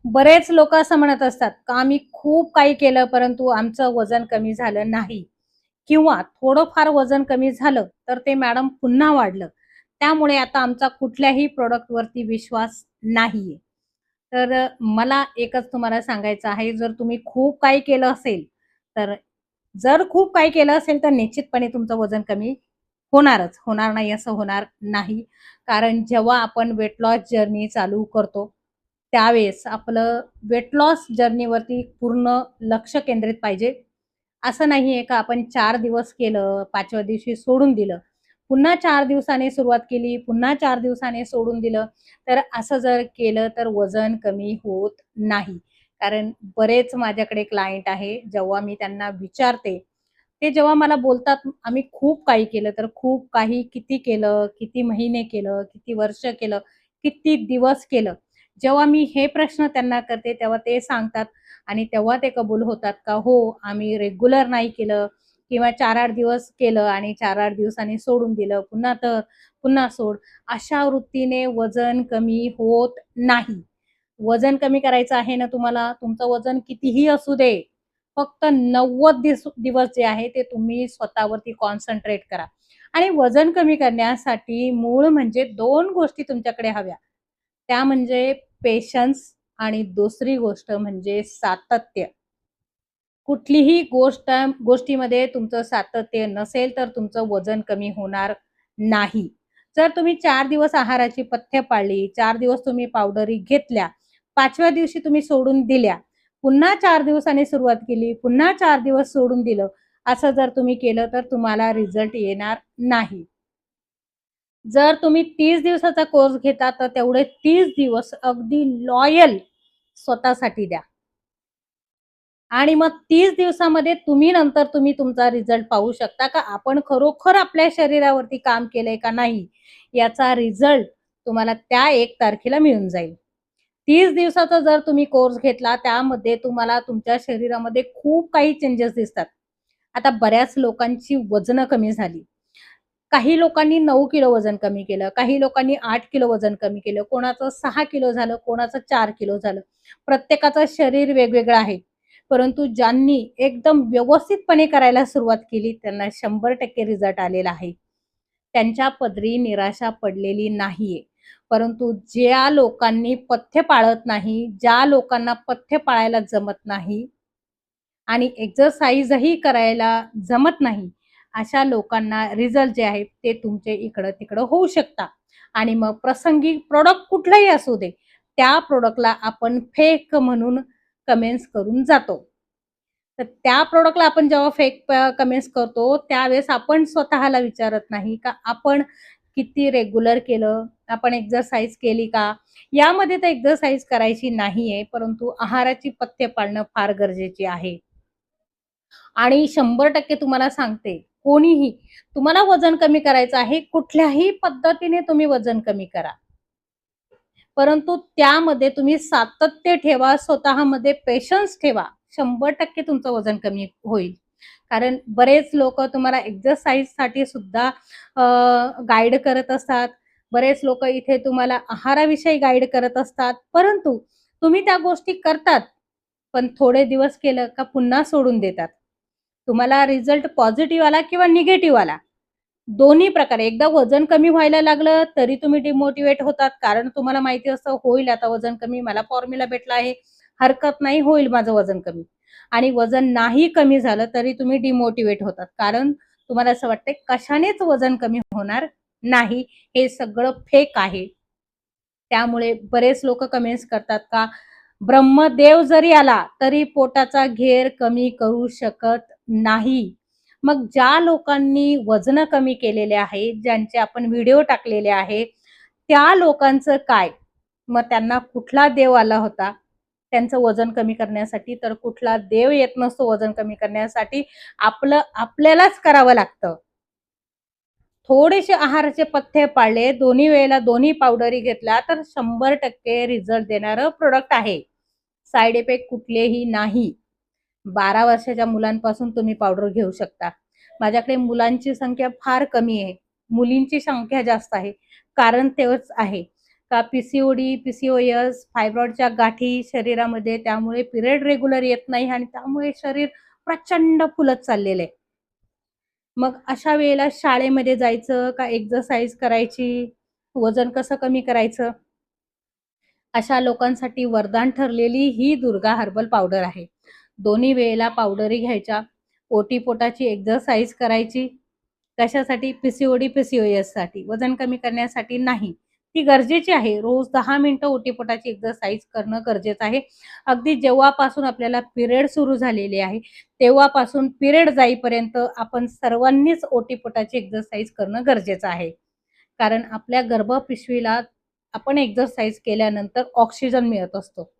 बरेच लोक असं म्हणत असतात का आम्ही खूप काही केलं परंतु आमचं वजन कमी झालं नाही किंवा थोडंफार वजन कमी झालं तर ते मॅडम पुन्हा वाढलं. त्यामुळे आता आमचा कुठल्याही प्रॉडक्टवरती विश्वास नाहीये. तर मला एकच तुम्हाला सांगायचं आहे, जर तुम्ही खूप काही केलं असेल, तर जर खूप काही केलं असेल, तर निश्चितपणे तुमचं वजन कमी होणारच. होणार नाही असं होणार नाही. कारण जेव्हा आपण वेट लॉस जर्नी चालू करतो, त्यावेळेस आपलं वेट लॉस जर्नीवरती पूर्ण लक्ष केंद्रित पाहिजे. असं नाहीये का आपण 4 दिवस केलं, 5व्या दिवशी सोडून दिलं. पुन्हा 4 दिवसाने सुरुवात केली, पुन्हा 4 दिवसाने सोडून दिलं. तर असं जर केलं तर वजन कमी होत नाही. कारण बरेच माझ्याकडे क्लायंट आहे, जेव्हा मी त्यांना विचारते, ते जेव्हा मला बोलतात, "आम्ही खूप काही केलं." तर खूप काही किती केलं, किती महिने केलं, किती वर्ष केलं, किती दिवस केलं? जेव्हा मी हे प्रश्न त्यांना करते, तेव्हा ते सांगतात आणि तेव्हा ते कबूल होतात का, "हो, आम्ही रेग्युलर नाही केलं किंवा 4-8 दिवस केलं आणि 4-8 दिवसांनी सोडून दिलं. पुन्हा तर पुन्हा सोड." अशा वृत्तीने वजन कमी होत नाही. वजन कमी करायचं आहे ना तुम्हाला, तुमचं वजन कितीही असू दे, फक्त 90 दिवस जे आहे ते तुम्ही स्वतःवरती कॉन्सन्ट्रेट करा. आणि वजन कमी करण्यासाठी मूळ म्हणजे 2 गोष्टी तुमच्याकडे हव्या. त्या म्हणजे पेशन्स आणि दुसरी गोष्ट म्हणजे सातत्य. कुठलीही गोष्टीमध्ये तुमचं सातत्य नसेल, तर तुमचं वजन कमी होणार नाही. जर तुम्ही 4 दिवस आहाराची पथ्य पाळली, 4 दिवस तुम्ही पावडरी घेतल्या, 5व्या दिवशी तुम्ही सोडून दिल्या, पुन्हा 4 दिवसांनी सुरुवात केली, पुन्हा 4 दिवस सोडून दिलं, असं जर तुम्ही केलं, तर तुम्हाला रिझल्ट येणार नाही. जर तुम्ही 30 दिवसाचा कोर्स घेता, तर तेवढे 30 दिवस अगदी लॉयल स्वतःसाठी द्या. आणि मग 30 दिवसामध्ये तुम्ही नंतर तुमचा रिझल्ट पाहू शकता का आपण खरोखर आपल्या शरीरावरती काम केलंय का नाही, याचा रिझल्ट तुम्हाला त्या 1 तारखेला मिळून जाईल. 30 दिवसाचा जर तुम्ही कोर्स घेतला, त्यामध्ये तुम्हाला तुमच्या शरीरामध्ये खूप काही चेंजेस दिसतात. आता बऱ्याच लोकांची वजनं कमी झाली. काही लोकांनी 9 किलो वजन कमी केलं, काही लोकांनी 8 किलो वजन कमी केलं, कोणाचं 6 किलो झालं, कोणाचं 4 किलो झालं. प्रत्येकाचं शरीर वेगवेगळं आहे. परंतु ज्यांनी एकदम व्यवस्थितपणे करायला सुरुवात केली, त्यांना 100% रिझल्ट आलेला आहे. त्यांच्या पदरी निराशा पडलेली नाहीये. परंतु ज्या लोकांनी पथ्य पाळत नाही, ज्या लोकांना पथ्य पाळायला जमत नाही आणि एक्सरसाइजही करायला जमत नाही, अशा लोकांना रिझल्ट जे आहे ते तुमचे इकडं-तिकडं होऊ शकतात. आणि मग प्रसंगी प्रॉडक्ट कुठलंही असू दे, त्या प्रॉडक्टला आपण फेक म्हणून कमेंट्स करून जातो. तर त्या प्रॉडक्टला आपण जेव्हा फेक कमेंट्स करतो, त्यावेळेस आपण स्वतःला विचारत नाही का आपण किती रेग्युलर केलं, आपण एक्सरसाइज केली का? यामध्ये तर एक्सरसाइज करायची नाहीये, परंतु आहाराची पथ्य पाळणं फार गरजेची आहे. आणि 100% तुम्हाला सांगते, कोणीही तुम्हाला वजन कमी करायचं आहे, कुठल्याही पद्धतीने तुम्ही वजन कमी करा. परंतु त्यामध्ये तुम्ही सातत्य ठेवा, स्वतःमध्ये पेशन्स ठेवा. 100% तुमचं वजन कमी होईल. कारण बरेच लोकं तुम्हाला एक्सरसाइजसाठी सुद्धा गाईड करत असतात. बरेच लोकं इथे तुम्हाला आहाराविषयी गाईड करत असतात. परंतु तुम्ही त्या गोष्टी करतात, पण थोडे दिवस केलं का पुन्हा सोडून देतात. तुम्हाला रिझल्ट पॉझिटिव्ह आला किंवा निगेटिव्ह आला. दोन्ही प्रकारे. एकदा वजन कमी व्हायला लागलं, तरी तुम्ही डिमोटिव्हेट होतात. कारण तुम्हाला माहिती असतं, होईल आता वजन कमी, मला फॉर्म्युला भेटला आहे, हरकत नाही, होईल माझं वजन कमी. आणि वजन नाही कमी झालं, तरी तुम्ही डिमोटिव्हेट होतात. कारण तुम्हाला असं वाटतंय, कशानेच वजन कमी होणार नाही, हे सगळं फेक आहे. त्यामुळे बरेच लोकं कमेंट्स करतात का, ब्रह्मदेव जरी आला, तरी पोटाचा घेर कमी करू शकत नाही. मग ज्या लोकांनी वजन कमी केलेले आहेत, ज्यांचे आपण व्हिडिओ टाकलेले आहेत, त्या लोकांचं काय? मग त्यांना कुठला देव आला होता त्यांचं वजन कमी करण्यासाठी? तर कुठला देव येत नसतो वजन कमी करण्यासाठी. आपल्यालाच करावं लागतं. थोडेसे आहाराचे पथ्य पाळले, दोन्ही वेळेला दोन्ही पावडरी घेतल्या, तर 100% रिझल्ट देणारं प्रॉडक्ट आहे. साइड इफेक्ट कुठलेही नाही. 12 वर्षाच्या मुलांपासून तुम्ही पावडर घेऊ शकता. माझ्याकडे मुलांची संख्या फार कमी आहे. मुलींची संख्या जास्त आहे. कारण तेच आहे. का पीसीओडी, पीसीओएस, फायब्रॉइडच्या गाठी शरीरामध्ये, त्यामुळे पिरियड रेग्युलर येत नाही आणि त्यामुळे शरीर प्रचंड फुलत चाललेलं आहे. मग अशा वेळेला शाळेमध्ये जायचं का एक्सरसाइज करायची, वजन कसं कमी करायचं? अशा लोकांसाठी वरदान ठरलेली ही दुर्गा हर्बल पावडर आहे. दोन्ही वेळेला पावडरी घ्यायच्या, ओटीपोटाची एक्सरसाइज करायची. कशासाठी? पीसीओडी, पीसीओएससाठी. वजन कमी करण्यासाठी नाही. ती गरजेची आहे. रोज 10 मिनिटं ओटीपोटाची एक्सरसाइज करणं गरजेचं आहे. अगदी जेव्हापासून आपल्याला पिरियड सुरू झालेले आहे, तेव्हापासून पिरियड जाईपर्यंत आपण सर्वांनीच ओटीपोटाची एक्सरसाइज करणं गरजेचं आहे. कारण आपल्या गर्भपिशवीला आपण एक्सरसाइज केल्यानंतर ऑक्सिजन मिळत असतो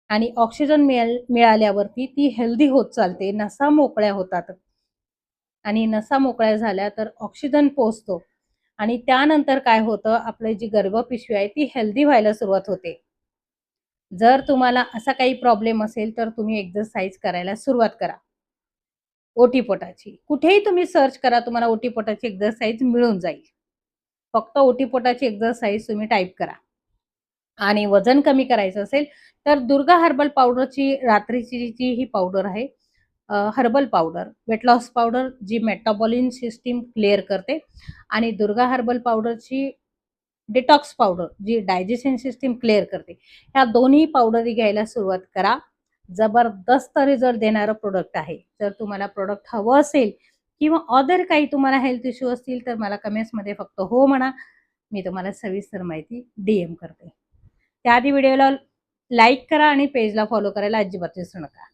आणि ऑक्सिजन मिळाल्यावरती ती हेल्दी होत चालते, नसा मोकळ्या होतात आणि नसा मोकळ्या झाल्या तर ऑक्सिजन पोहोचतो आणि त्यानंतर काय होतं, आपली जी गर्भपिशवी आहे ती हेल्दी व्हायला सुरुवात होते. जर तुम्हाला असा काही प्रॉब्लेम असेल तर तुम्ही एक्सरसाइज करायला सुरुवात करा. ओटीपोटाची कुठेही तुम्ही सर्च करा, तुम्हाला ओटीपोटाची एक्सरसाइज मिळून जाईल. फक्त ओटीपोटाची एक्सरसाइज तुम्ही टाइप करा. आणि वजन कमी करायचं असेल तर दुर्गा हर्बल पावडरची रात्रीची जी ही पावडर आहे, herbal powder, weight loss powder जी मेटाबॉलिन सिस्टीम क्लिअर करते आणि दुर्गा हर्बल पावडरची डिटॉक्स पावडर जी डायजेशन सिस्टीम क्लिअर करते. ह्या दोन्ही पावडरी घ्यायला सुरुवात करा. जबरदस्त रिझल्ट देणारं प्रोडक्ट आहे. जर तुम्हाला प्रोडक्ट हवं असेल किंवा अदर काही तुम्हाला हेल्थ इश्यू असतील तर मला कमेंट्समध्ये फक्त हो म्हणा. मी तुम्हाला सविस्तर माहिती DM करते. त्याआधी व्हिडिओला लाईक करा आणि पेजला फॉलो करायला अजिबात विसरू नका.